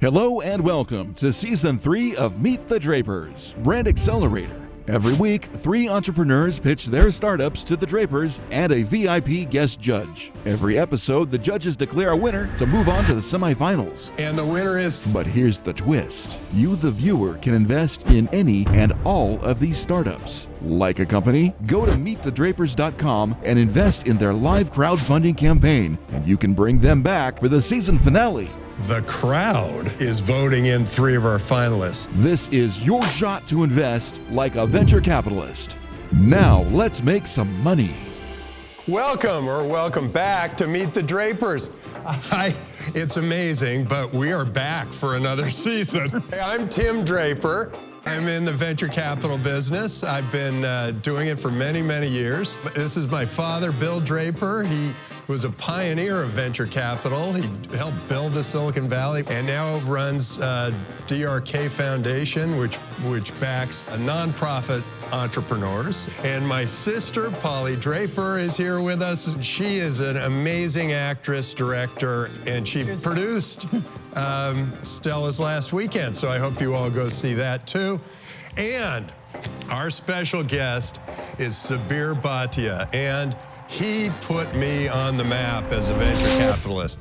Hello and welcome to Season 3 of Meet the Drapers, Brand Accelerator. Every week, 3 entrepreneurs pitch their startups to the Drapers and a VIP guest judge. Every episode, the judges declare a winner to move on to the semifinals. And the winner is... But here's the twist. You, the viewer, can invest in any and all of these startups. Like a company? Go to meetthedrapers.com and invest in their live crowdfunding campaign, and you can bring them back for the season finale. The crowd is voting in 3 of our finalists. This is your shot to invest like a venture capitalist. Now, let's make some money. Welcome back to Meet the Drapers. It's amazing, but we are back for another season. Hey, I'm Tim Draper. I'm in the venture capital business. I've been doing it for many, many years. This is my father, Bill Draper. He was a pioneer of venture capital. He helped build the Silicon Valley and now runs DRK Foundation, which backs nonprofit entrepreneurs. And my sister, Polly Draper, is here with us. She is an amazing actress, director, and she produced Stella's Last Weekend. So I hope you all go see that too. And our special guest is Sabeer Bhatia, and he put me on the map as a venture capitalist.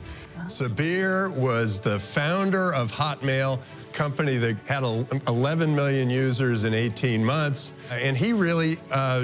Sabeer was the founder of Hotmail, company that had 11 million users in 18 months. And he really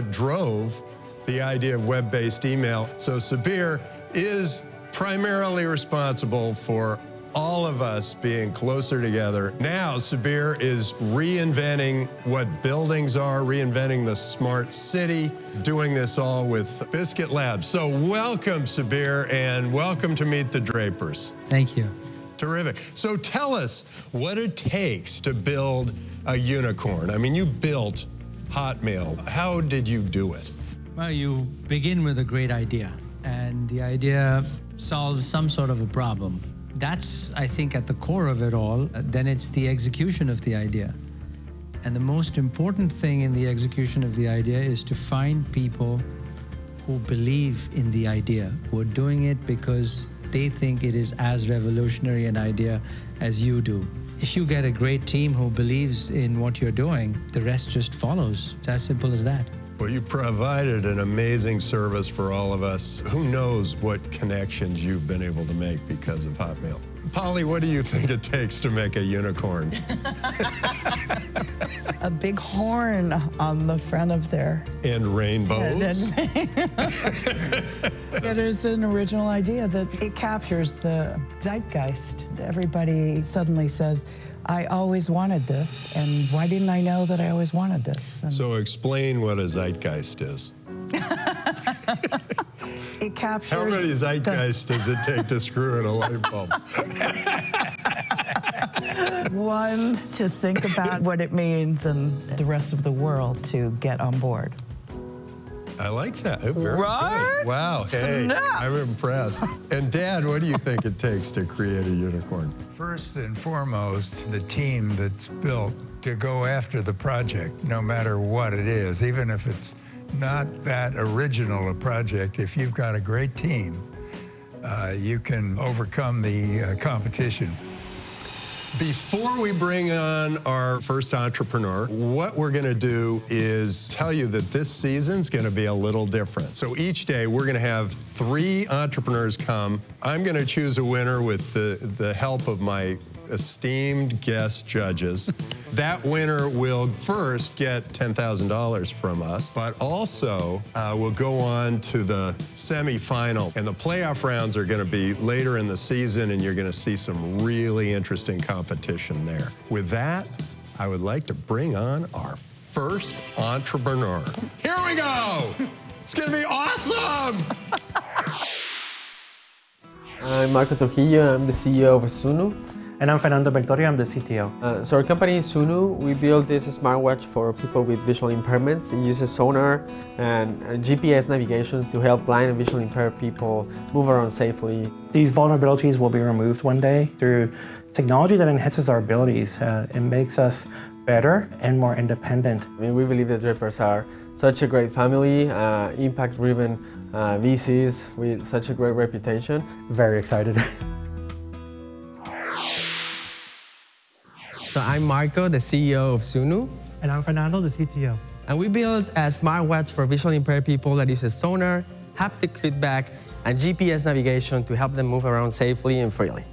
drove the idea of web-based email. So Sabeer is primarily responsible for all of us being closer together. Now, Sabeer is reinventing what buildings are, reinventing the smart city, doing this all with Biscuit Labs. So welcome, Sabeer, and welcome to Meet the Drapers. Thank you. Terrific. So tell us what it takes to build a unicorn. I mean, you built Hotmail. How did you do it? Well, you begin with a great idea, and the idea solves some sort of a problem. That's, I think, at the core of it all. Then it's the execution of the idea. And the most important thing in the execution of the idea is to find people who believe in the idea, who are doing it because they think it is as revolutionary an idea as you do. If you get a great team who believes in what you're doing, the rest just follows. It's as simple as that. Well, you provided an amazing service for all of us. Who knows what connections you've been able to make because of Hotmail. Polly, what do you think it takes to make a unicorn? A big horn on the front of there. And rainbows? It is an original idea that it captures the zeitgeist. Everybody suddenly says, I always wanted this, and why didn't I know that I always wanted this? And so explain what a zeitgeist is. it captures... How many zeitgeists does it take to screw in a light bulb? One, to think about what it means, and the rest of the world to get on board. I like that. Very Right? good. Wow. Hey, Snap. I'm impressed. And Dad, what do you think it takes to create a unicorn? First and foremost, the team that's built to go after the project, no matter what it is, even if it's not that original a project. If you've got a great team, you can overcome the competition. Before we bring on our first entrepreneur, what we're going to do is tell you that this season's going to be a little different. So each day we're going to have 3 entrepreneurs come. I'm going to choose a winner with the help of my esteemed guest judges. That winner will first get $10,000 from us, but also will go on to the semifinal. And the playoff rounds are going to be later in the season, and you're going to see some really interesting competition there. With that, I would like to bring on our first entrepreneur. Here we go! It's going to be awesome! I'm Marco Trujillo. I'm the CEO of Sunu. And I'm Fernando Beltorio, I'm the CTO. So our company is Sunu. We build this smartwatch for people with visual impairments. It uses sonar and GPS navigation to help blind and visually impaired people move around safely. These vulnerabilities will be removed one day through technology that enhances our abilities. It makes us better and more independent. I mean, we believe that Drapers are such a great family, impact-driven VCs with such a great reputation. Very excited. So I'm Marco, the CEO of Sunu. And I'm Fernando, the CTO. And we built a smartwatch for visually impaired people that uses sonar, haptic feedback, and GPS navigation to help them move around safely and freely.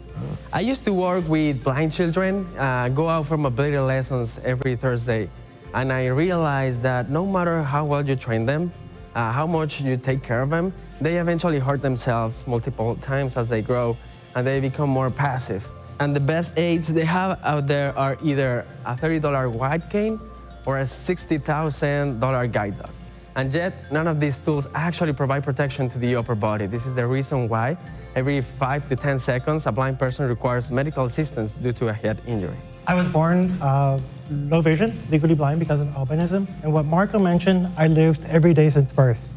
I used to work with blind children, go out for mobility lessons every Thursday, and I realized that no matter how well you train them, how much you take care of them, they eventually hurt themselves multiple times as they grow, and they become more passive. And the best aids they have out there are either a $30 wide cane or a $60,000 guide dog. And yet, none of these tools actually provide protection to the upper body. This is the reason why every 5 to 10 seconds, a blind person requires medical assistance due to a head injury. I was born low vision, legally blind because of albinism. And what Marco mentioned, I lived every day since birth.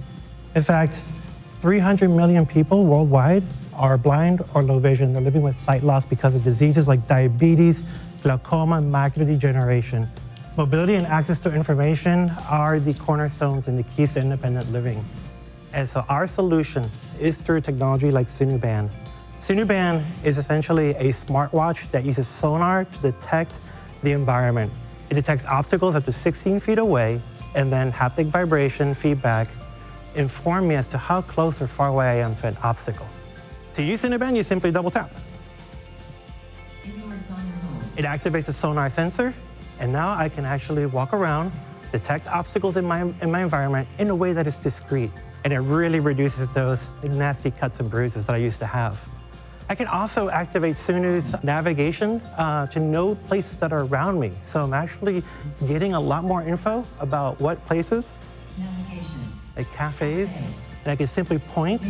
In fact, 300 million people worldwide are blind or low vision. They're living with sight loss because of diseases like diabetes, glaucoma, and macular degeneration. Mobility and access to information are the cornerstones and the keys to independent living. And so our solution is through technology like Sunu Band. Sunu Band is essentially a smartwatch that uses sonar to detect the environment. It detects obstacles up to 16 feet away, and then haptic vibration feedback inform me as to how close or far away I am to an obstacle. To use Sunu Band, you simply double tap. It activates the sonar sensor, and now I can actually walk around, detect obstacles in my environment in a way that is discreet. And it really reduces those nasty cuts and bruises that I used to have. I can also activate Sunu's navigation to know places that are around me. So I'm actually getting a lot more info about what places, like cafes, and I can simply point.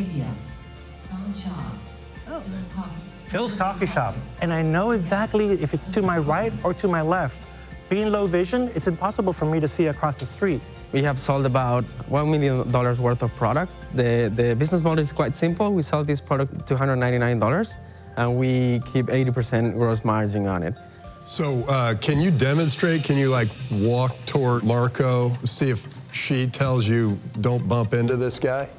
Phil's Coffee Shop. And I know exactly if it's to my right or to my left. Being low vision, it's impossible for me to see across the street. We have sold about $1 million worth of product. The business model is quite simple. We sell this product at $299, and we keep 80% gross margin on it. So can you demonstrate, can you like walk toward Marco, see if she tells you don't bump into this guy?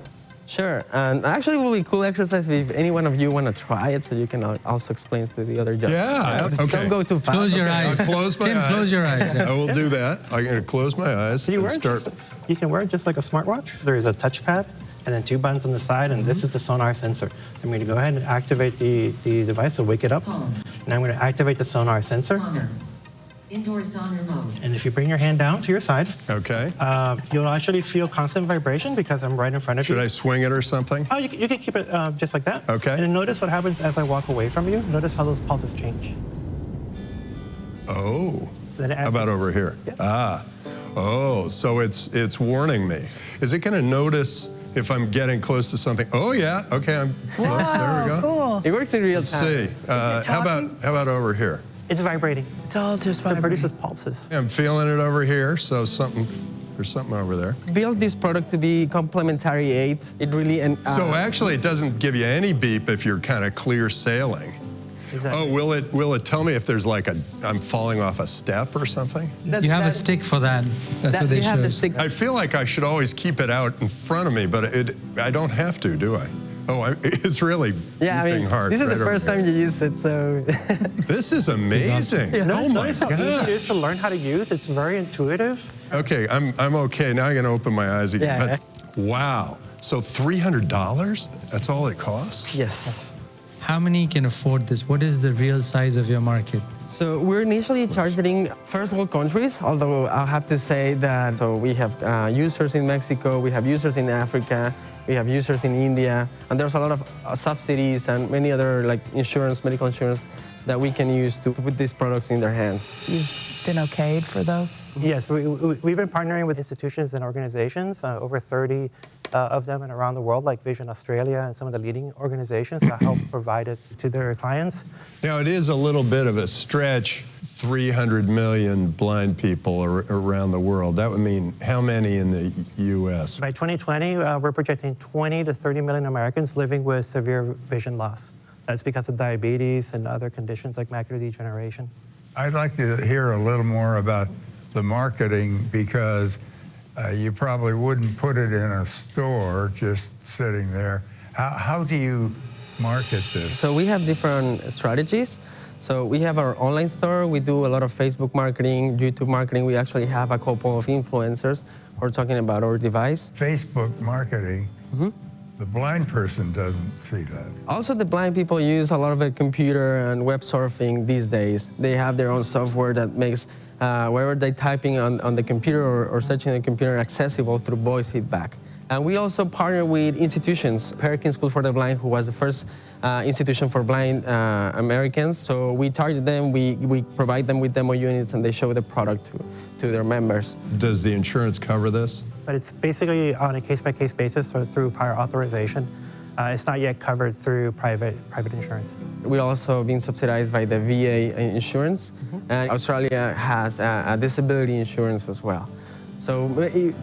Sure, and actually it will be a cool exercise if any one of you want to try it, so you can also explain to the other judges. Yeah, Just okay. Don't go too fast. Close your eyes. I'll close my Tim, eyes. close your eyes. I will do that. I'm going to close my eyes and start. You can wear it just like a smartwatch. There's a touchpad and then 2 buttons on the side, and this is the sonar sensor. I'm going to go ahead and activate the device, so wake it up. And I'm going to activate the sonar sensor. Indoor sonar mode. And if you bring your hand down to your side, Okay. you'll actually feel constant vibration because I'm right in front of you. Should I swing it or something? Oh, you can keep it just like that. Okay. And then notice what happens as I walk away from you. Notice how those pulses change. Oh. Then How about over here? Yeah. Oh, so it's warning me. Is it going to notice if I'm getting close to something? Oh yeah. Okay, I'm close. There we go. Cool. It works in real Let's time. see. How about over here? It's vibrating. It's all just So it vibrating. produces pulses. I'm feeling it over here. So there's something over there. Build this product to be complementary aid. It really So actually, it doesn't give you any beep if you're kind of clear sailing. Exactly. Oh, will it tell me if there's like I'm falling off a step or something? You have a stick for that. That's what they you have the show. stick. I feel like I should always keep it out in front of me, but I don't have to, do I? Oh, it's really beeping hard. this is right the first over time you use it, so. This is amazing. Oh my Notice how easy it is gosh. to learn how to use. It's very intuitive. Okay, I'm okay. Now I'm gonna open my eyes again. Yeah. But wow. So $300? That's all it costs? Yes. How many can afford this? What is the real size of your market? So we're initially targeting first world countries, although I'll have to say that so we have users in Mexico, we have users in Africa, we have users in India, and there's a lot of subsidies and many other like insurance, medical insurance, that we can use to put these products in their hands. You've been okayed for those? Yes, we've been partnering with institutions and organizations, over 30 of them and around the world, like Vision Australia and some of the leading organizations that help provide it to their clients. Now, it is a little bit of a stretch, 300 million blind people around the world. That would mean how many in the U.S.? By 2020, we're projecting 20 to 30 million Americans living with severe vision loss. That's because of diabetes and other conditions like macular degeneration. I'd like to hear a little more about the marketing because you probably wouldn't put it in a store just sitting there. How do you market this? So we have different strategies. So we have our online store. We do a lot of Facebook marketing, YouTube marketing. We actually have a couple of influencers who are talking about our device. Facebook marketing, the blind person doesn't see that. Also, the blind people use a lot of the computer and web surfing these days. They have their own software that makes whatever they're typing on the computer or searching on the computer accessible through voice feedback. And we also partner with institutions. Perkins School for the Blind, who was the first institution for blind Americans. So we target them, we provide them with demo units, and they show the product to their members. Does the insurance cover this? But it's basically on a case-by-case basis or through prior authorization. It's not yet covered through private insurance. We're also being subsidized by the VA insurance, and Australia has a disability insurance as well. So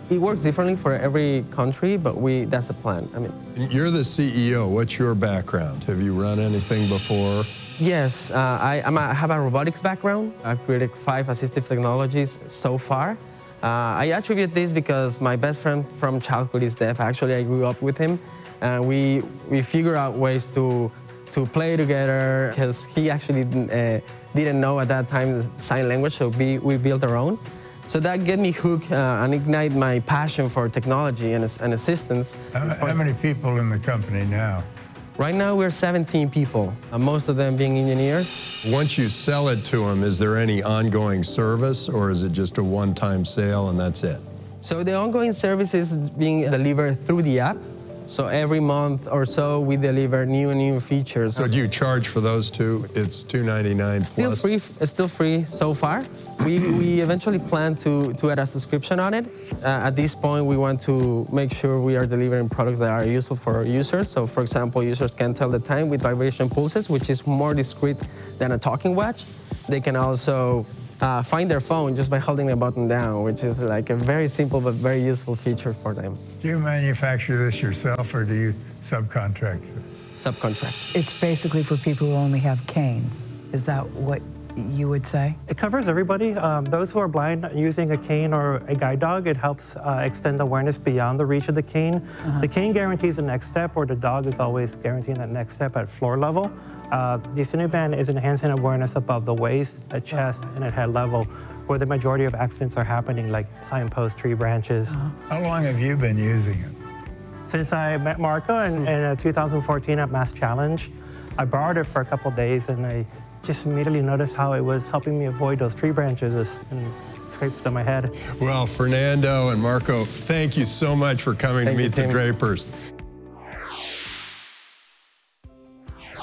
it works differently for every country, but that's the plan. I mean, you're the CEO. What's your background? Have you run anything before? Yes, I have a robotics background. I've created 5 assistive technologies so far. I attribute this because my best friend from childhood is deaf. Actually, I grew up with him, and we figure out ways to play together because he actually didn't know at that time the sign language, so we built our own. So that get me hooked and ignite my passion for technology and assistance. How many people in the company now? Right now we're 17 people, most of them being engineers. Once you sell it to them, is there any ongoing service, or is it just a one-time sale and that's it? So the ongoing service is being delivered through the app. So every month or so we deliver new features. So do you charge for those two? It's $2.99 plus? Still free so far. We eventually plan to add a subscription on it. At this point, we want to make sure we are delivering products that are useful for users. So for example, users can tell the time with vibration pulses, which is more discreet than a talking watch. They can also find their phone just by holding the button down, which is like a very simple but very useful feature for them. Do you manufacture this yourself, or do you subcontract it? Subcontract. It's basically for people who only have canes. Is that what you would say? It covers everybody. Those who are blind using a cane or a guide dog, it helps extend awareness beyond the reach of the cane. The cane guarantees the next step, or the dog is always guaranteeing that next step at floor level. The Sunu band is enhancing awareness above the waist, at chest, and at head level, where the majority of accidents are happening, like signposts, tree branches. How long have you been using it? Since I met Marco in 2014 at Mass Challenge, I borrowed it for a couple days, and I just immediately noticed how it was helping me avoid those tree branches and scrapes to my head. Well, Fernando and Marco, thank you so much for coming to Meet the Drapers.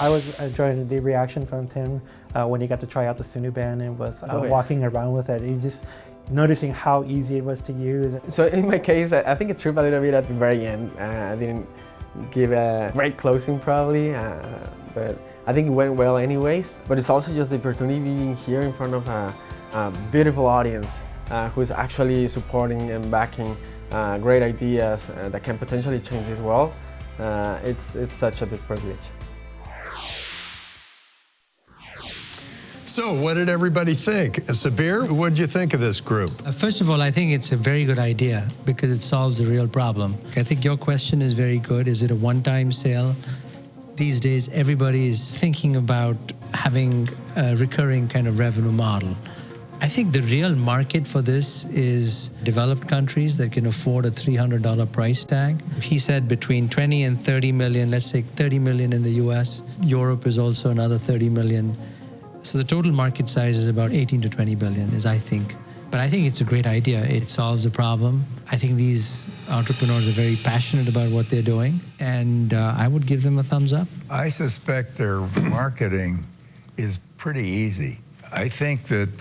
I was enjoying the reaction from Tim when he got to try out the Sunu band and was walking around with it. He just noticing how easy it was to use. So in my case, I think it tripped a little bit at the very end. I didn't give a great closing probably, but I think it went well anyways. But it's also just the opportunity being here in front of a beautiful audience who's actually supporting and backing great ideas that can potentially change this world. It's such a big privilege. So what did everybody think? Sabeer, what did you think of this group? First of all, I think it's a very good idea because it solves a real problem. I think your question is very good. Is it a one-time sale? These days, everybody is thinking about having a recurring kind of revenue model. I think the real market for this is developed countries that can afford a $300 price tag. He said between 20 and 30 million, let's say 30 million in the US. Europe is also another 30 million. So the total market size is about 18 to 20 billion, I think. But I think it's a great idea. It solves a problem. I think these entrepreneurs are very passionate about what they're doing, and I would give them a thumbs up. I suspect their marketing is pretty easy. I think that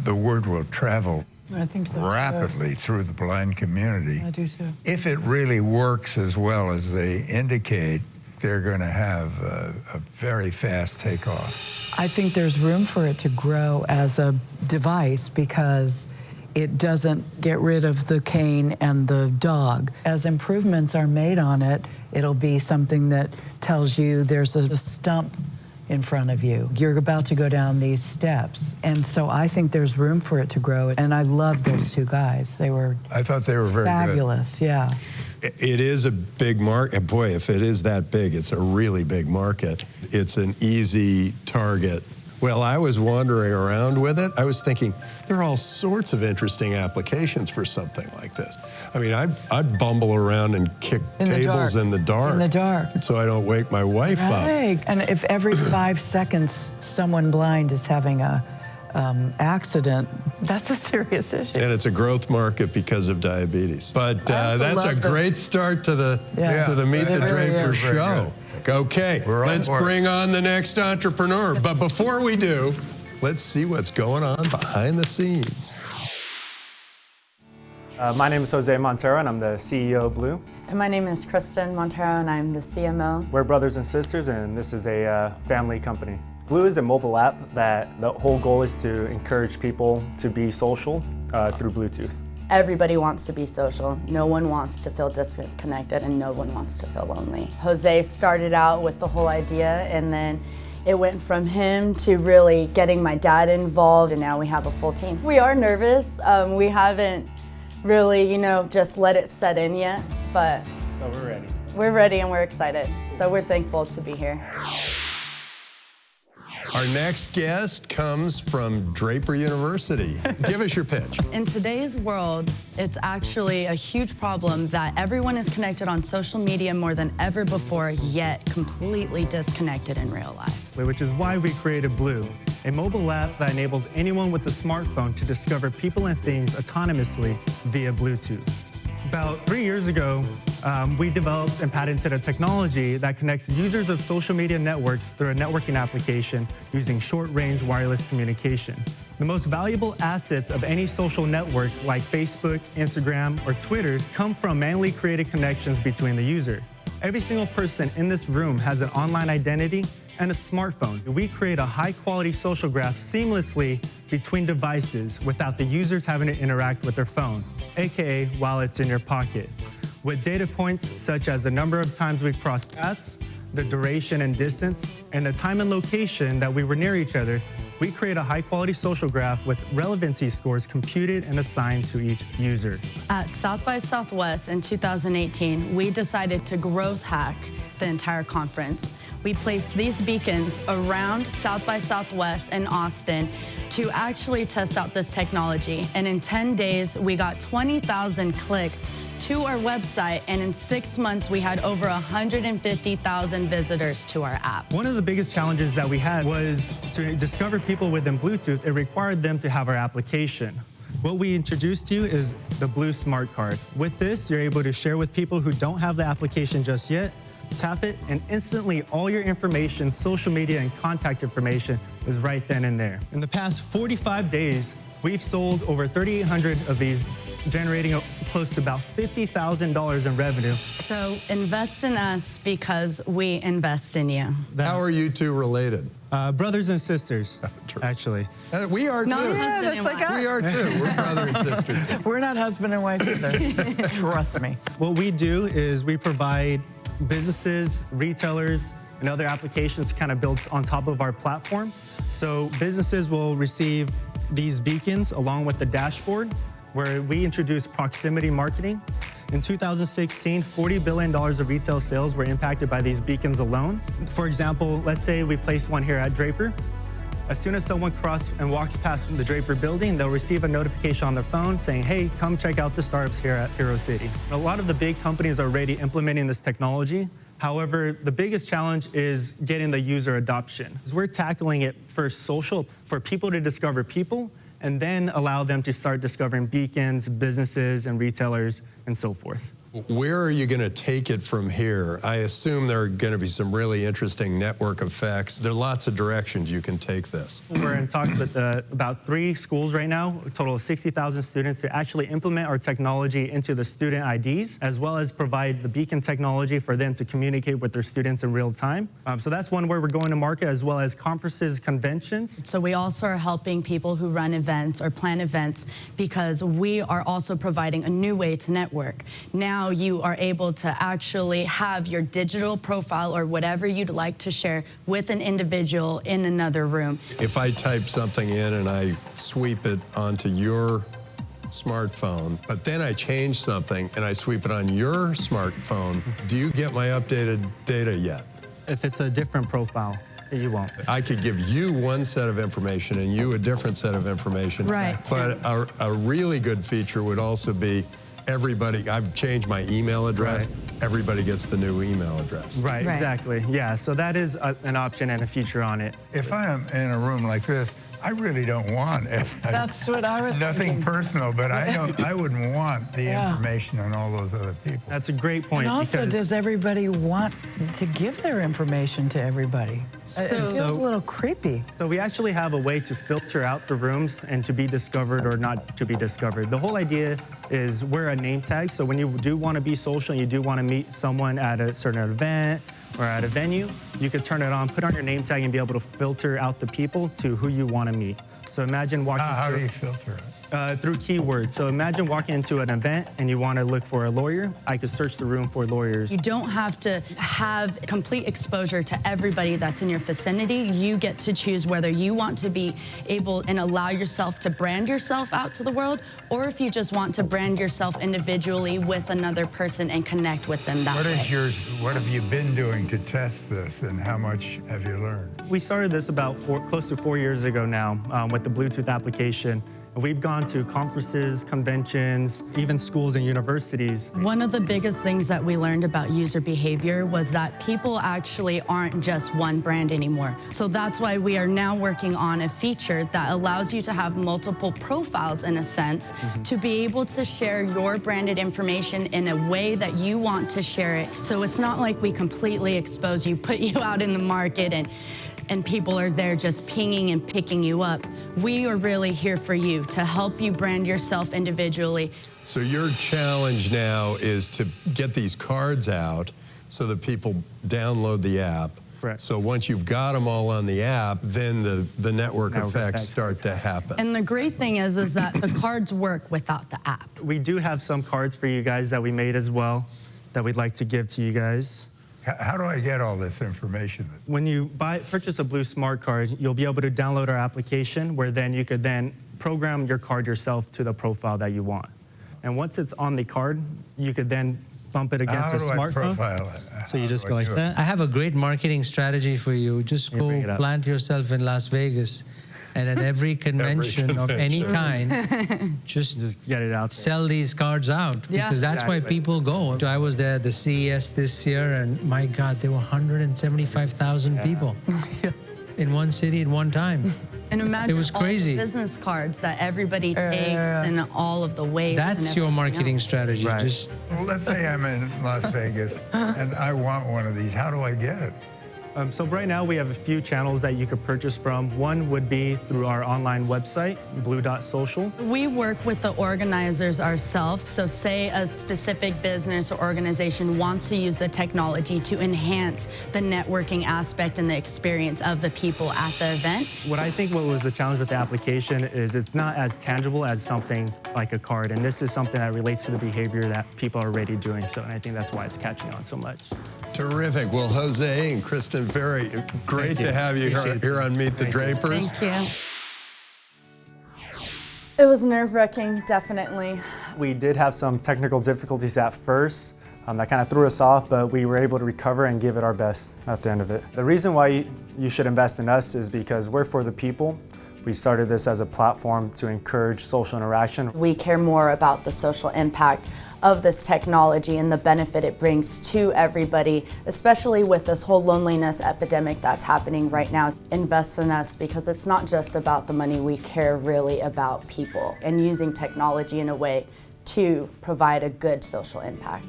the word will travel rapidly through the blind community. I do too. If it really works as well as they indicate, they're going to have a very fast takeoff. I think there's room for it to grow as a device because it doesn't get rid of the cane and the dog. As improvements are made on it, it'll be something that tells you there's a stump in front of you. You're about to go down these steps. And so I think there's room for it to grow. And I love those two guys. I thought they were very fabulous, good. Yeah. It is a big market. Boy, if it is that big, it's a really big market. It's an easy target Well, I was wandering around with it. I was thinking, there are all sorts of interesting applications for something like this. I mean, I'd bumble around and kick tables in the dark. In the dark. So I don't wake my wife up. Right. And if every 5 seconds someone blind is having a accident, that's a serious issue. And it's a growth market because of diabetes. But that's a great start to the Meet the Draper show. Okay, let's bring on the next entrepreneur. But before we do, let's see what's going on behind the scenes. My name is Jose Montero, and I'm the CEO of Blue. And my name is Kristen Montero, and I'm the CMO. We're brothers and sisters, and this is a family company. Blue is a mobile app that the whole goal is to encourage people to be social through Bluetooth. Everybody wants to be social. No one wants to feel disconnected, and no one wants to feel lonely. Jose started out with the whole idea, and then it went from him to really getting my dad involved, and now we have a full team. We are nervous. We haven't really, just let it set in yet, but we're ready. We're ready and we're excited. So we're thankful to be here. Our next guest comes from Draper University. Give us your pitch. In today's world, it's actually a huge problem that everyone is connected on social media more than ever before, yet completely disconnected in real life. Which is why we created Blue, a mobile app that enables anyone with a smartphone to discover people and things autonomously via Bluetooth. About 3 years ago, we developed and patented a technology that connects users of social media networks through a networking application using short-range wireless communication. The most valuable assets of any social network like Facebook, Instagram, or Twitter come from manually created connections between the user. Every single person in this room has an online identity and a smartphone. We create a high-quality social graph seamlessly between devices without the users having to interact with their phone, aka while it's in your pocket. With data points such as the number of times we crossed paths, the duration and distance, and the time and location that we were near each other, we create a high-quality social graph with relevancy scores computed and assigned to each user. At South by Southwest in 2018, we decided to growth hack the entire conference. We placed these beacons around South by Southwest in Austin to actually test out this technology. And in 10 days, we got 20,000 clicks to our website, and in 6 months, we had over 150,000 visitors to our app. One of the biggest challenges that we had was to discover people within Bluetooth. It required them to have our application. What we introduced to you is the Blue Smart Card. With this, you're able to share with people who don't have the application just yet. Tap it, and instantly all your information, social media, and contact information is right then and there. In the past 45 days, we've sold over 3,800 of these, generating close to about $50,000 in revenue. So invest in us because we invest in you. How are you two related? Brothers and sisters, actually. We are too. We are too. We're brother and sister. We're not husband and wife either. Trust me. What we do is we provide businesses, retailers, and other applications kind of built on top of our platform. So businesses will receive these beacons along with the dashboard, where we introduce proximity marketing. In 2016, $40 billion of retail sales were impacted by these beacons alone. For example, let's say we place one here at Draper. As soon as someone crosses and walks past the Draper building, they'll receive a notification on their phone saying, hey, come check out the startups here at Hero City. A lot of the big companies are already implementing this technology. However, the biggest challenge is getting the user adoption. We're tackling it first social, for people to discover people, and then allow them to start discovering beacons, businesses, and retailers, and so forth. Where are you going to take it from here? I assume there are going to be some really interesting network effects. There are lots of directions you can take this. We're in talks with about 3 schools right now, a total of 60,000 students, to actually implement our technology into the student IDs, as well as provide the beacon technology for them to communicate with their students in real time. So that's one where we're going to market, as well as conferences, conventions. So we also are helping people who run events or plan events, because we are also providing a new way to network. Now you are able to actually have your digital profile or whatever you'd like to share with an individual in another room. If I type something in and I sweep it onto your smartphone, but then I change something and I sweep it on your smartphone, do you get my updated data yet? If it's a different profile. You won't. I could give you one set of information and you a different set of information. Right. But a really good feature would also be everybody, I've changed my email address. Right. Everybody gets the new email address. Right, exactly. Yeah, so that is an option and a feature on it. If I am in a room like this, I really don't want it. That's what I was Nothing thinking. personal, but I wouldn't want the information on all those other people. That's a great point. And also, because does everybody want to give their information to everybody? It feels a little creepy. So we actually have a way to filter out the rooms and to be discovered or not to be discovered. The whole idea is we're a name tag, so when you do want to be social and you do want to meet someone at a certain event or at a venue, you could turn it on, put on your name tag, and be able to filter out the people to who you want to meet. So imagine walking How do you filter it? through keywords. So imagine walking into an event and you want to look for a lawyer. I could search the room for lawyers. You don't have to have complete exposure to everybody that's in your vicinity. You get to choose whether you want to be able and allow yourself to brand yourself out to the world, or if you just want to brand yourself individually with another person and connect with them that way. What have you been doing to test this, and how much have you learned? We started this about close to 4 years ago now with the Bluetooth application. We've gone to conferences, conventions, even schools and universities. One of the biggest things that we learned about user behavior was that people actually aren't just one brand anymore. So that's why we are now working on a feature that allows you to have multiple profiles, in a sense, to be able to share your branded information in a way that you want to share it. So it's not like we completely expose you, put you out in the market, and people are there just pinging and picking you up. We are really here for you to help you brand yourself individually. So your challenge now is to get these cards out so that people download the app. Correct. So once you've got them all on the app, then the network effects start to happen. And the great thing is that the cards work without the app. We do have some cards for you guys that we made as well that we'd like to give to you guys. How do I get all this information? When you purchase a Blue Smart Card, you'll be able to download our application where then you could then program your card yourself to the profile that you want. And once it's on the card, you could then bump it against a smartphone. So you just go like that. I have a great marketing strategy for you. Just go plant yourself in Las Vegas, and at every convention of any kind, just get it out. Sell these cards out, because that's why people go. I was there at the CES this year, and my God, there were 175,000 people in one city at one time. And imagine it was crazy. All the business cards that everybody takes and all of the ways. That's your marketing strategy. Right. Just well, let's say I'm in Las Vegas and I want one of these. How do I get it? So right now we have a few channels that you could purchase from. One would be through our online website, blue.social. We work with the organizers ourselves. So say a specific business or organization wants to use the technology to enhance the networking aspect and the experience of the people at the event. What I think what was the challenge with the application is it's not as tangible as something like a card. And this is something that relates to the behavior that people are already doing. So, and I think that's why it's catching on so much. Terrific. Well, Jose and Kristen, very great to have you here on Meet the Drapers. Thank you. It was nerve-wracking, definitely. We did have some technical difficulties at first that kind of threw us off, but we were able to recover and give it our best at the end of it. The reason why you should invest in us is because we're for the people. We started this as a platform to encourage social interaction. We care more about the social impact of this technology and the benefit it brings to everybody, especially with this whole loneliness epidemic that's happening right now. Invest in us because it's not just about the money. We care really about people and using technology in a way to provide a good social impact.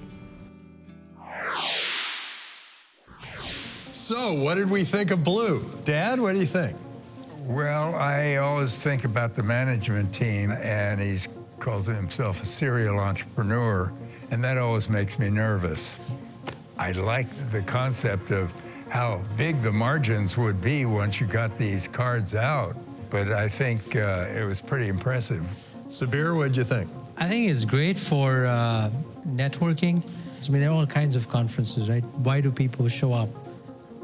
So, what did we think of Blue? Dad, what do you think? Well, I always think about the management team, and he calls himself a serial entrepreneur, and that always makes me nervous. I like the concept of how big the margins would be once you got these cards out, but I think it was pretty impressive. Sabeer, what'd you think? I think it's great for networking. I mean, there are all kinds of conferences, right? Why do people show up?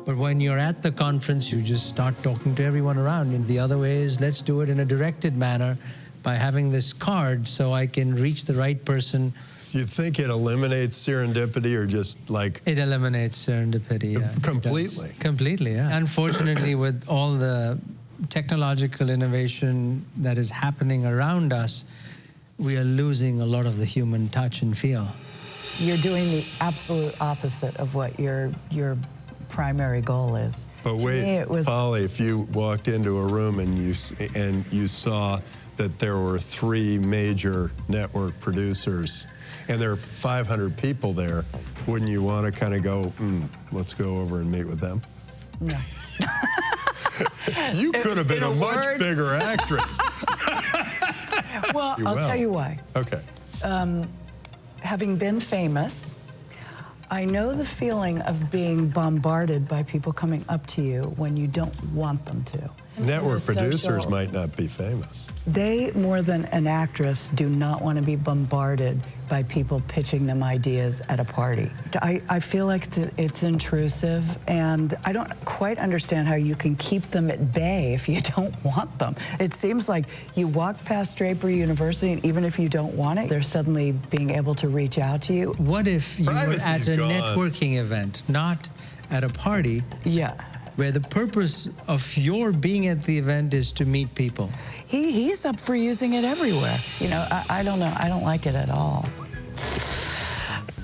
But when you're at the conference, you just start talking to everyone around. And the other way is, let's do it in a directed manner by having this card so I can reach the right person Do you think it eliminates serendipity or just like... It eliminates serendipity, yeah. Completely? Completely, yeah. Unfortunately, with all the technological innovation that is happening around us, we are losing a lot of the human touch and feel. You're doing the absolute opposite of what your primary goal is. But wait, Polly, if you walked into a room and you saw that there were 3 major network producers and there are 500 people there, wouldn't you want to kind of go, let's go over and meet with them? No. You could have been a much bigger actress. Well, I'll tell you why. Okay. Having been famous, I know the feeling of being bombarded by people coming up to you when you don't want them to. Network producers might not be famous. They, more than an actress, do not want to be bombarded by people pitching them ideas at a party. I feel like it's intrusive, and I don't quite understand how you can keep them at bay if you don't want them. It seems like you walk past Draper University, and even if you don't want it, they're suddenly being able to reach out to you. What if you were at a networking event, not at a party? Yeah. Where the purpose of your being at the event is to meet people. He's up for using it everywhere. You know, I don't know. I don't like it at all.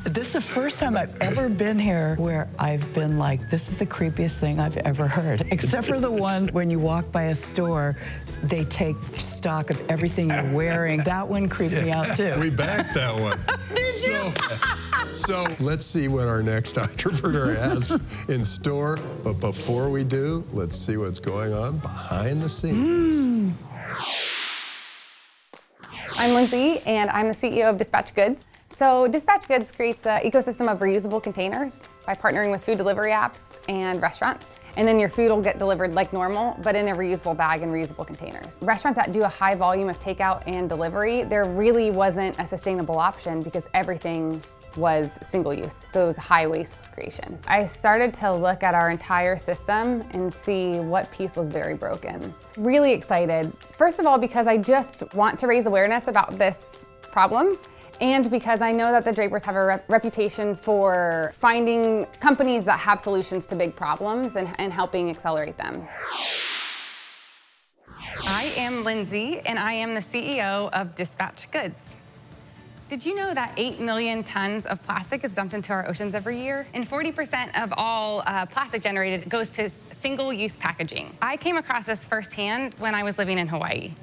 This is the first time I've ever been here where I've been like, this is the creepiest thing I've ever heard. Except for the one when you walk by a store, they take stock of everything you're wearing. That one creeped me out too. We backed that one. Did you? So let's see what our next entrepreneur has in store. But before we do, let's see what's going on behind the scenes. I'm Lindsay, and I'm the CEO of Dispatch Goods. So Dispatch Goods creates an ecosystem of reusable containers by partnering with food delivery apps and restaurants. And then your food will get delivered like normal, but in a reusable bag and reusable containers. Restaurants that do a high volume of takeout and delivery, there really wasn't a sustainable option because everything was single use, so it was high waste creation. I started to look at our entire system and see what piece was very broken. Really excited, first of all, because I just want to raise awareness about this problem, and because I know that the Drapers have a reputation for finding companies that have solutions to big problems and helping accelerate them. I am Lindsay, and I am the CEO of Dispatch Goods. Did you know that 8 million tons of plastic is dumped into our oceans every year? And 40% of all plastic generated goes to single-use packaging. I came across this firsthand when I was living in Hawaii.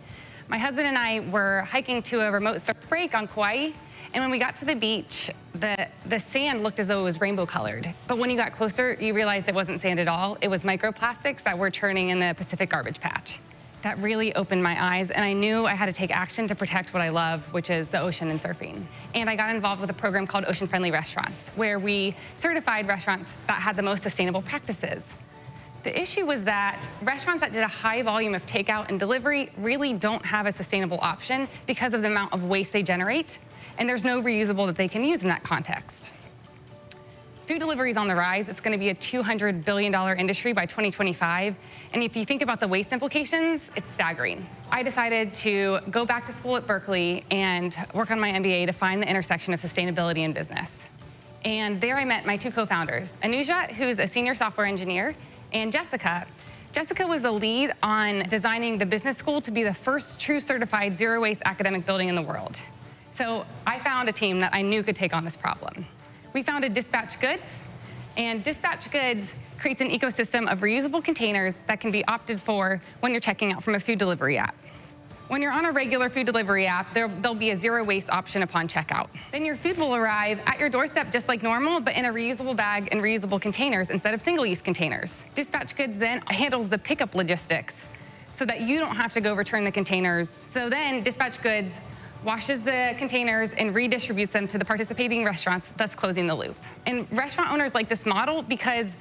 My husband and I were hiking to a remote surf break on Kauai, and when we got to the beach, the sand looked as though it was rainbow colored. But when you got closer, you realized it wasn't sand at all. It was microplastics that were churning in the Pacific garbage patch. That really opened my eyes, and I knew I had to take action to protect what I love, which is the ocean and surfing. And I got involved with a program called Ocean Friendly Restaurants, where we certified restaurants that had the most sustainable practices. The issue was that restaurants that did a high volume of takeout and delivery really don't have a sustainable option because of the amount of waste they generate, and there's no reusable that they can use in that context. Food delivery is on the rise. It's going to be a $200 billion industry by 2025. And if you think about the waste implications, it's staggering. I decided to go back to school at Berkeley and work on my MBA to find the intersection of sustainability and business. And there I met my 2 co-founders, Anuja, who's a senior software engineer, and Jessica. Jessica was the lead on designing the business school to be the first true certified zero waste academic building in the world. So I found a team that I knew could take on this problem. We founded Dispatch Goods, and Dispatch Goods creates an ecosystem of reusable containers that can be opted for when you're checking out from a food delivery app. When you're on a regular food delivery app, there'll be a zero waste option upon checkout. Then your food will arrive at your doorstep just like normal, but in a reusable bag and reusable containers instead of single-use containers. Dispatch Goods then handles the pickup logistics so that you don't have to go return the containers. So then Dispatch Goods washes the containers and redistributes them to the participating restaurants, thus closing the loop. And restaurant owners like this model because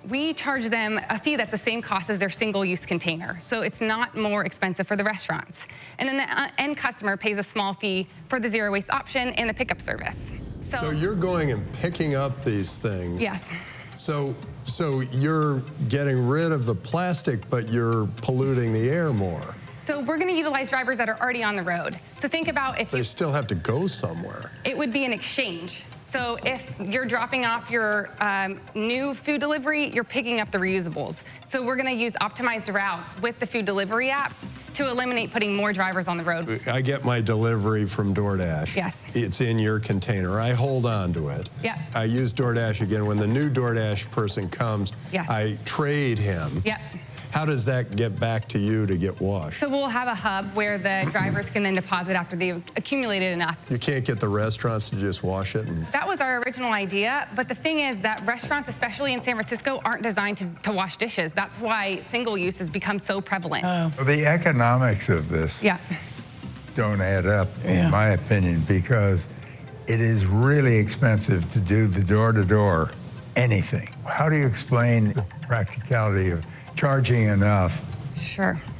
we charge them a fee that's the same cost as their single-use container. So it's not more expensive for the restaurants. And then the end customer pays a small fee for the zero waste option and the pickup service. So you're going and picking up these things. Yes. So you're getting rid of the plastic, but you're polluting the air more. So we're going to utilize drivers that are already on the road. So think about if They still have to go somewhere. it would be an exchange. So if you're dropping off your new food delivery, you're picking up the reusables. So we're going to use optimized routes with the food delivery apps to eliminate putting more drivers on the road. I get my delivery from DoorDash. Yes. It's in your container. I hold on to it. Yeah. I use DoorDash again. When the new DoorDash person comes, Yes. I trade him. Yeah. How does that get back to you to get washed? So we'll have a hub where the drivers can then deposit after they've accumulated enough. You can't get the restaurants to just wash it? That was our original idea, but the thing is that restaurants, especially in San Francisco, aren't designed to wash dishes. That's why single use has become so prevalent. The economics of this don't add up, in my opinion, because it is really expensive to do the door-to-door anything. How do you explain the practicality of charging enough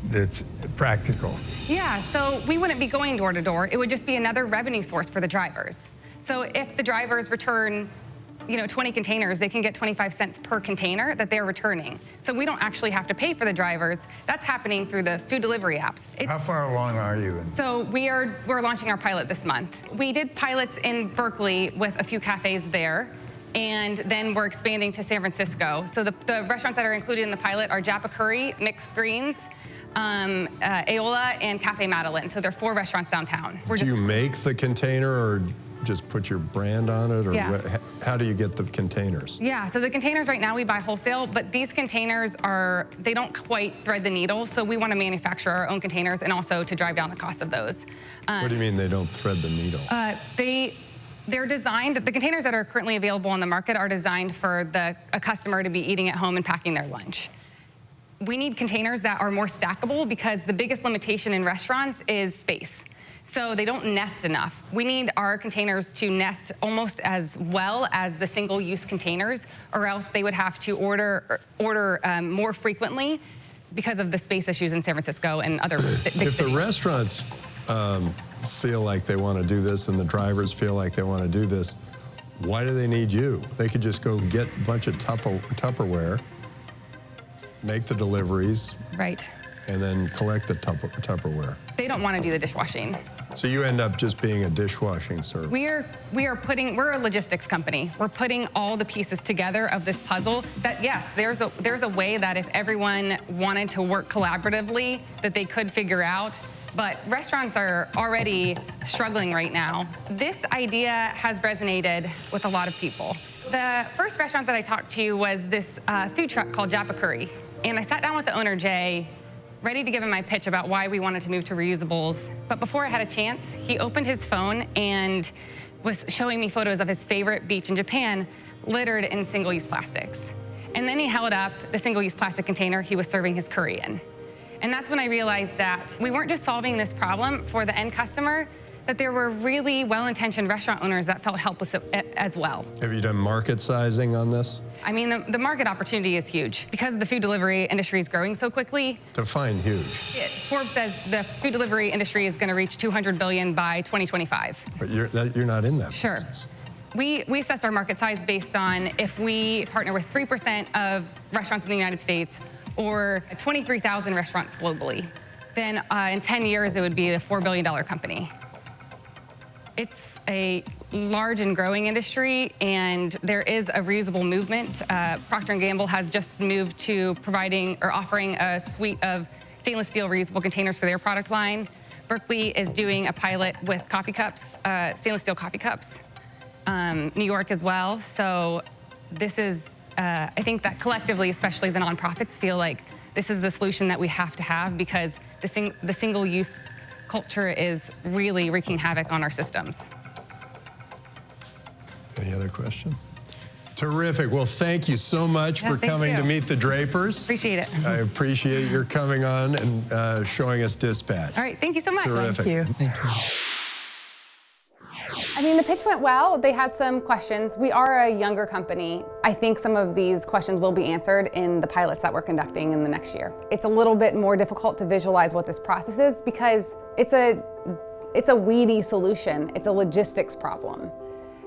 that's practical? Yeah, so we wouldn't be going door to door. It would just be another revenue source for the drivers. So if the drivers return 20 containers, they can get 25 cents per container that they're returning. So we don't actually have to pay for the drivers. That's happening through the food delivery apps. How far along are you? So we're launching our pilot this month. We did pilots in Berkeley with a few cafes there, and then we're expanding to San Francisco. So the restaurants that are included in the pilot are Japa Curry, Mixed Greens, Aola, and Cafe Madeline. So there are 4 restaurants downtown. Do you make the container or just put your brand on it? Or how do you get the containers? Yeah, so the containers right now we buy wholesale, but these containers they don't quite thread the needle, so we want to manufacture our own containers and also to drive down the cost of those. What do you mean they don't thread the needle? They're designed, the containers that are currently available on the market are designed for a customer to be eating at home and packing their lunch. We need containers that are more stackable because the biggest limitation in restaurants is space. So they don't nest enough. We need our containers to nest almost as well as the single-use containers, or else they would have to order more frequently because of the space issues in San Francisco and other big cities. If the restaurants feel like they want to do this and the drivers feel like they want to do this, why do they need you? They could just go get a bunch of Tupperware, make the deliveries, and then collect the Tupperware. They don't want to do the dishwashing. So you end up just being a dishwashing service. We're a logistics company. We're putting all the pieces together of this puzzle that, yes, there's a way that if everyone wanted to work collaboratively, that they could figure out. But restaurants are already struggling right now. This idea has resonated with a lot of people. The first restaurant that I talked to was this food truck called Japa Curry. And I sat down with the owner, Jay, ready to give him my pitch about why we wanted to move to reusables. But before I had a chance, he opened his phone and was showing me photos of his favorite beach in Japan littered in single-use plastics. And then he held up the single-use plastic container he was serving his curry in. And that's when I realized that we weren't just solving this problem for the end customer, that there were really well-intentioned restaurant owners that felt helpless as well. Have you done market sizing on this? I mean, the market opportunity is huge. Because the food delivery industry is growing so quickly. Define huge. Forbes says the food delivery industry is going to reach $200 billion by 2025. But you're not in that business. We assessed our market size based on if we partner with 3% of restaurants in the United States or 23,000 restaurants globally. Then in 10 years, it would be a $4 billion company. It's a large and growing industry, and there is a reusable movement. Procter & Gamble has just moved to offering a suite of stainless steel reusable containers for their product line. Berkeley is doing a pilot with coffee cups, stainless steel coffee cups. New York as well. So this is, I think that collectively, especially the nonprofits, feel like this is the solution that we have to have because the single-use culture is really wreaking havoc on our systems. Any other question? Terrific. Well, thank you so much for coming to meet the Drapers. Appreciate it. I appreciate your coming on and showing us Dispatch. All right, thank you so much. Terrific. Thank you. Thank you. I mean, the pitch went well. They had some questions. We are a younger company. I think some of these questions will be answered in the pilots that we're conducting in the next year. It's a little bit more difficult to visualize what this process is because it's a weedy solution. It's a logistics problem.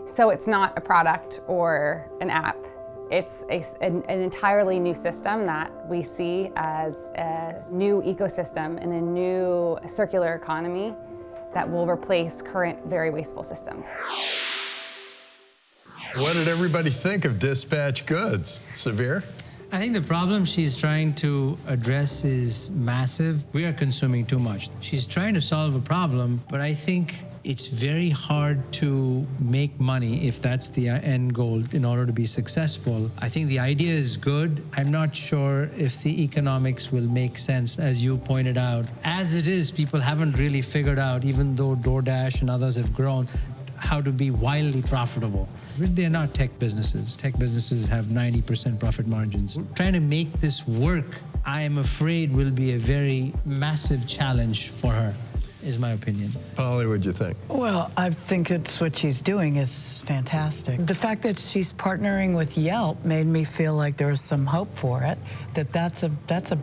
So it's not a product or an app. It's an entirely new system that we see as a new ecosystem and a new circular economy that will replace current very wasteful systems. What did everybody think of dispatch goods? Sabeer? I think the problem she's trying to address is massive. We are consuming too much. She's trying to solve a problem, but I think it's very hard to make money if that's the end goal in order to be successful. I think the idea is good. I'm not sure if the economics will make sense, as you pointed out. As it is, people haven't really figured out, even though DoorDash and others have grown, how to be wildly profitable. They're not tech businesses. Tech businesses have 90% profit margins. Trying to make this work, I am afraid, will be a very massive challenge for her, is my opinion. Polly, what'd you think? Well, I think it's what she's doing is fantastic. The fact that she's partnering with Yelp made me feel like there was some hope for it, that's a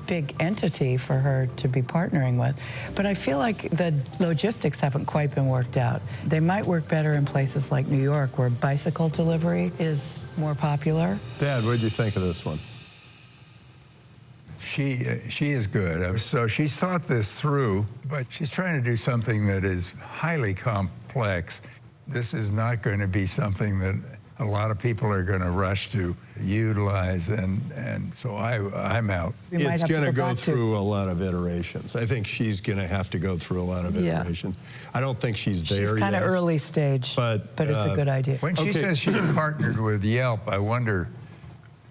big entity for her to be partnering with. But I feel like the logistics haven't quite been worked out. They might work better in places like New York, where bicycle delivery is more popular. Dad, what'd you think of this one? She is good. So she's thought this through, but she's trying to do something that is highly complex. This is not going to be something that a lot of people are going to rush to utilize, and so I'm out. It's going to go through a lot of iterations. I think she's going to have to go through a lot of iterations. I don't think she's there yet. She's kind of early stage, but it's a good idea. When she says she partnered with Yelp, I wonder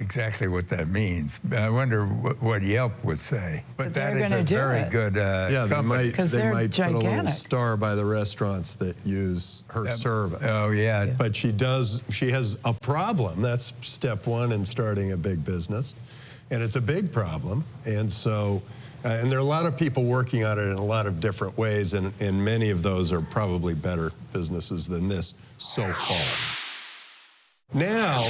exactly what that means. I wonder what Yelp would say. But that is a very good company. They might put a little star by the restaurants that use her service. Oh, yeah. But she has a problem. That's step one in starting a big business. And it's a big problem. And so, and there are a lot of people working on it in a lot of different ways, and many of those are probably better businesses than this so far. Now,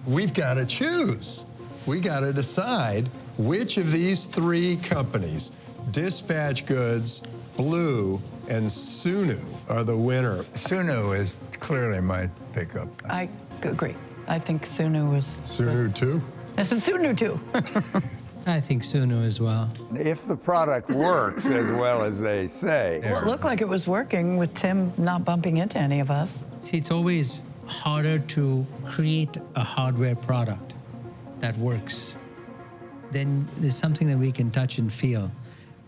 we've got to choose. We got to decide which of these three companies, Dispatch Goods, Blue, and Sunu, are the winner. Sunu is clearly my pickup. I agree. I think Sunu was... Sunu too? Sunu too. I think Sunu as well. If the product works as well as they say. Well, it looked like it was working with Tim not bumping into any of us. See, it's always harder to create a hardware product that works. Then there's something that we can touch and feel.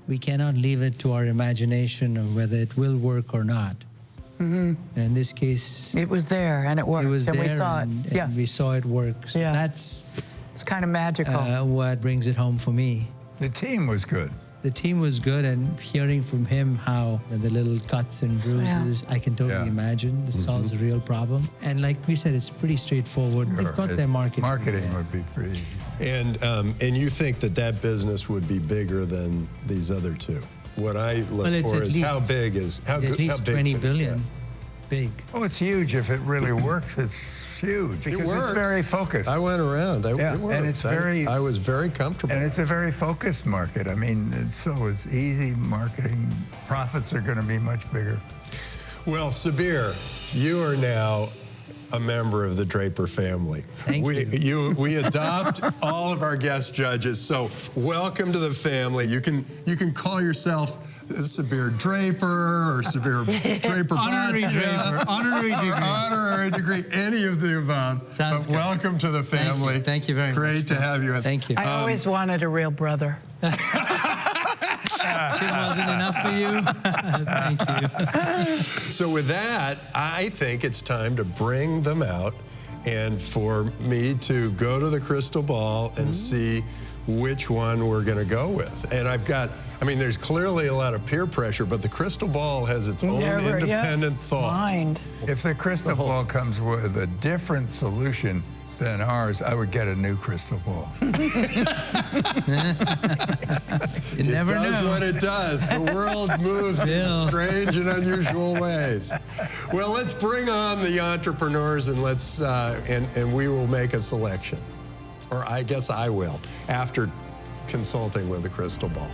We cannot leave it to our imagination of whether it will work or not. Mm-hmm. And in this case, it was there and it worked. It was and there, we saw it. And we saw it work. So that's it's kind of magical. What brings it home for me. The team was good. The team was good, and hearing from him how the little cuts and bruises, I can totally imagine this solves a real problem. And like we said, it's pretty straightforward. They've got their marketing. Marketing would be pretty. And you think that business would be bigger than these other two? What I look for is how big is at least 20 billion. Big. Oh, it's huge if it really works. It's huge because it's very focused. I went around. It works. And it's I was very comfortable. And it's a very focused market. I mean, it's easy marketing. Profits are going to be much bigger. Well, Sabeer, you are now a member of the Draper family. Thank you. We adopt all of our guest judges, so welcome to the family. You can call yourself Sabeer Draper or Sabeer Draper Honorary Bhatia. Draper. Honorary degree. Honorary degree, any of the above. Sounds good. Welcome to the family. Thank you very much. Great to have you. Thank you. I always wanted a real brother. It wasn't enough for you? Thank you. So with that, I think it's time to bring them out and for me to go to the crystal ball and see which one we're going to go with. And there's clearly a lot of peer pressure, but the crystal ball has its own independent thought. Mind. If the crystal ball comes with a different solution than ours, I would get a new crystal ball. You never know. It does what it does. The world moves in strange and unusual ways. Well, let's bring on the entrepreneurs and let's and we will make a selection. Or I guess I will, after consulting with the crystal ball.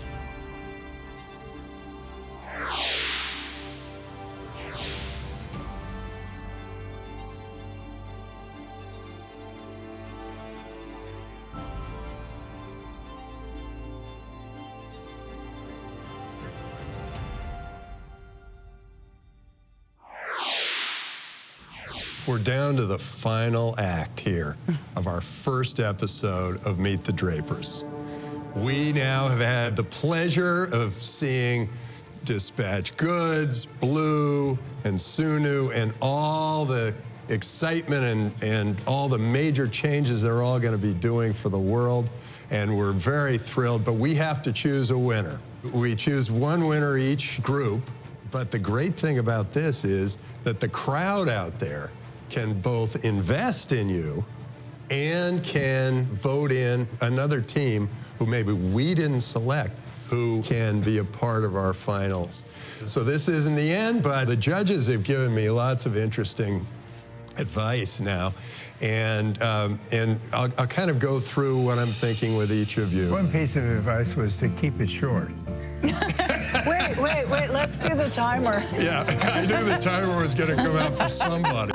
we're down to the final act here of our first episode of Meet the Drapers. We now have had the pleasure of seeing Dispatch Goods, Blue, and Sunu, and all the excitement and all the major changes they're all going to be doing for the world. And we're very thrilled, but we have to choose a winner. We choose one winner each group, but the great thing about this is that the crowd out there can both invest in you and can vote in another team who maybe we didn't select, who can be a part of our finals. So this isn't the end, but the judges have given me lots of interesting advice now. And I'll kind of go through what I'm thinking with each of you. One piece of advice was to keep it short. Wait, let's do the timer. Yeah, I knew the timer was going to come out for somebody.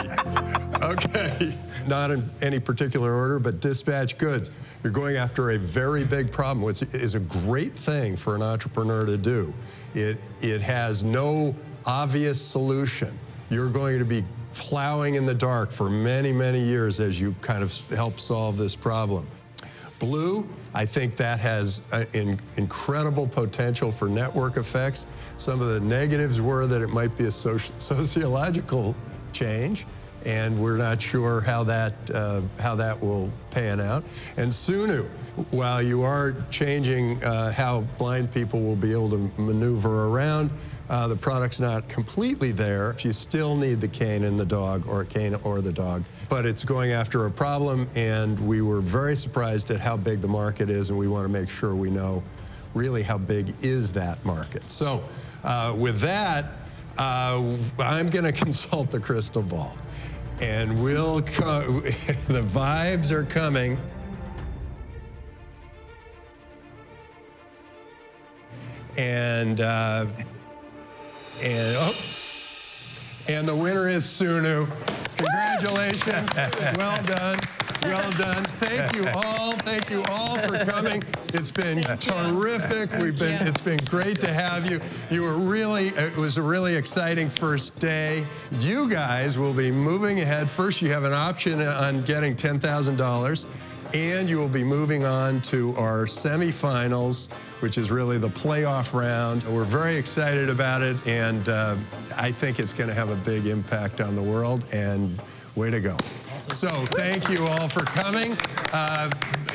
Okay, not in any particular order, but Dispatch Goods. You're going after a very big problem, which is a great thing for an entrepreneur to do. It has no obvious solution. You're going to be plowing in the dark for many, many years as you kind of help solve this problem. Blue, I think that has incredible potential for network effects. Some of the negatives were that it might be a sociological change, and we're not sure how that will pan out. And Sunu, while you are changing how blind people will be able to maneuver around, the product's not completely there. You still need the cane and the dog, or cane or the dog. But it's going after a problem, and we were very surprised at how big the market is, and we want to make sure we know really how big is that market. So with that, I'm going to consult the crystal ball. And the vibes are coming. And the winner is Sunu. Congratulations. Well done. Well done. Thank you all for coming. It's been terrific. It's been great to have you. It was a really exciting first day. You guys will be moving ahead. First, you have an option on getting $10,000. And you will be moving on to our semifinals, which is really the playoff round. We're very excited about it, and I think it's going to have a big impact on the world, and way to go. Awesome. So thank you all for coming,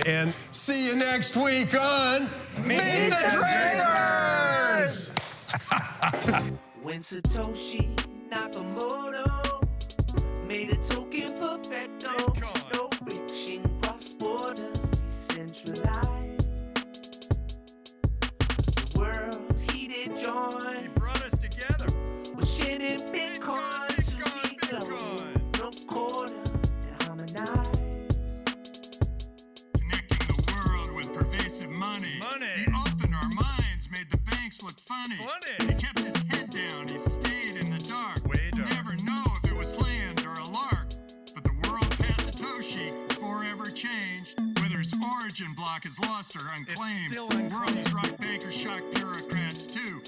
and see you next week on Meet the Drapers! When Satoshi Nakamoto made a token perfecto, no friction, cross borders, decentralized. The world he did join. He brought us together. Was sharing Bitcoin to be no quarter and harmonized. Connecting the world with pervasive money. He opened our minds, made the banks look funny. He kept his head down, he stayed in the dark. We'll never know if it was planned or a lark. But the world past Satoshi is forever changed. Whether its origin block is lost or unclaimed. The world is right, bankers shock bureaucrats too.